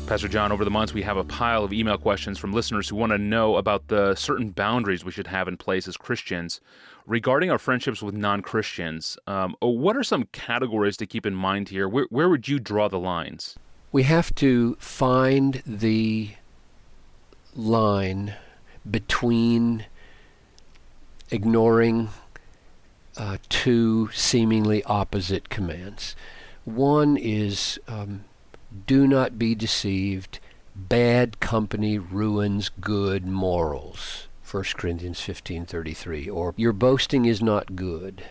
Pastor John, over the months, we have a pile of email questions from listeners who want to know about the certain boundaries we should have in place as Christians regarding our friendships with non-Christians. What are some categories to keep in mind here? Where would you draw the lines? We have to find the line between ignoring two seemingly opposite commands. One is do not be deceived. Bad company ruins good morals. 1 Corinthians 15:33. Or your boasting is not good.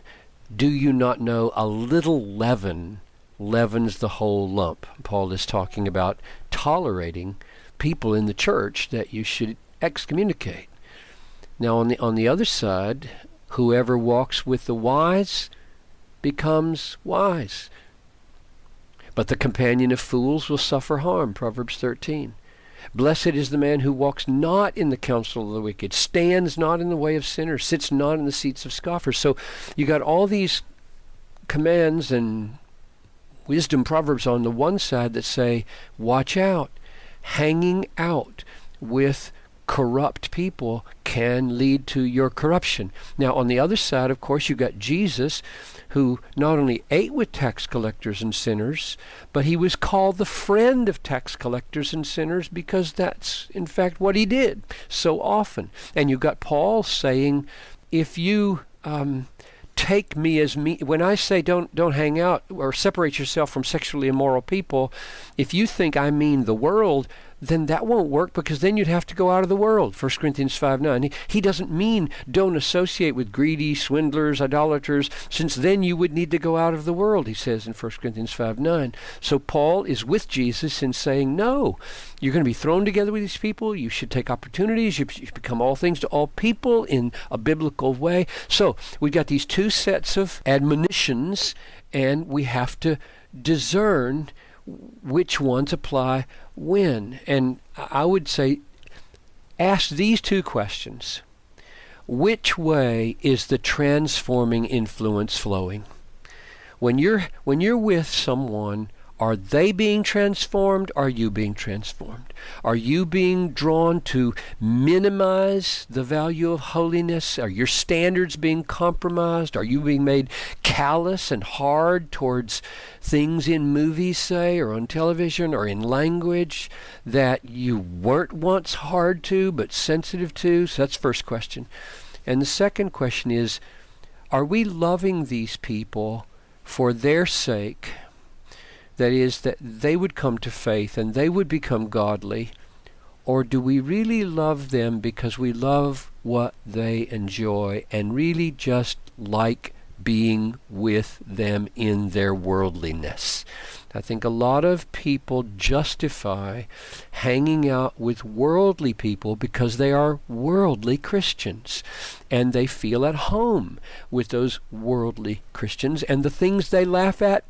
Do you not know a little leaven leavens the whole lump? Paul is talking about tolerating people in the church that you should excommunicate. Now on the other side, whoever walks with the wise becomes wise. But the companion of fools will suffer harm, Proverbs 13. Blessed is the man who walks not in the counsel of the wicked, stands not in the way of sinners, sits not in the seats of scoffers. So you got all these commands and wisdom proverbs on the one side that say, watch out. Hanging out with corrupt people can lead to your corruption. Now, on the other side, of course, you got Jesus, who not only ate with tax collectors and sinners, but he was called the friend of tax collectors and sinners because that's, in fact, what he did so often. And you got Paul saying, if you take me as me, when I say don't hang out or separate yourself from sexually immoral people, if you think I mean the world, then that won't work, because then you'd have to go out of the world. 1 Corinthians 5:9. He doesn't mean don't associate with greedy, swindlers, idolaters, since then you would need to go out of the world, he says in 1 Corinthians 5:9. So Paul is with Jesus in saying, no, you're going to be thrown together with these people. You should take opportunities. You should become all things to all people in a biblical way. So we've got these two sets of admonitions, and we have to discern which ones apply when. And I would say, ask these two questions. Which way is the transforming influence flowing? When you're with someone, are they being transformed? Are you being transformed? Are you being drawn to minimize the value of holiness? Are your standards being compromised? Are you being made callous and hard towards things in movies, say, or on television, or in language that you weren't once hard to but sensitive to? So that's the first question. And the second question is, are we loving these people for their sake? That is, that they would come to faith and they would become godly? Or do we really love them because we love what they enjoy and really just like being with them in their worldliness? I think a lot of people justify hanging out with worldly people because they are worldly Christians, and they feel at home with those worldly Christians, and the things they laugh at,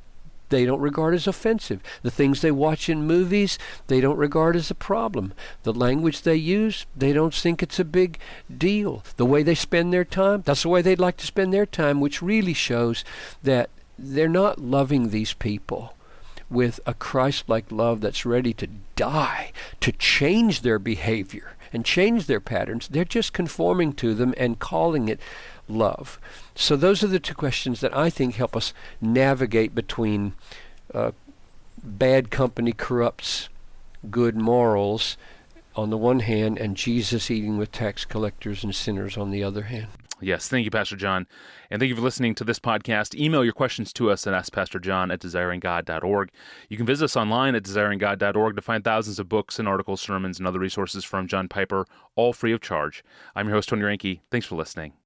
they don't regard as offensive. The things they watch in movies, they don't regard as a problem. The language they use, they don't think it's a big deal. The way they spend their time, that's the way they'd like to spend their time, which really shows that they're not loving these people with a Christ-like love that's ready to die, to change their behavior and change their patterns. They're just conforming to them and calling it love. So those are the two questions that I think help us navigate between bad company corrupts good morals on the one hand, and Jesus eating with tax collectors and sinners on the other hand. Yes, thank you, Pastor John. And thank you for listening to this podcast. Email your questions to us at askpastorjohn@desiringgod.org. You can visit us online at desiringgod.org to find thousands of books and articles, sermons, and other resources from John Piper, all free of charge. I'm your host, Tony Reinke. Thanks for listening.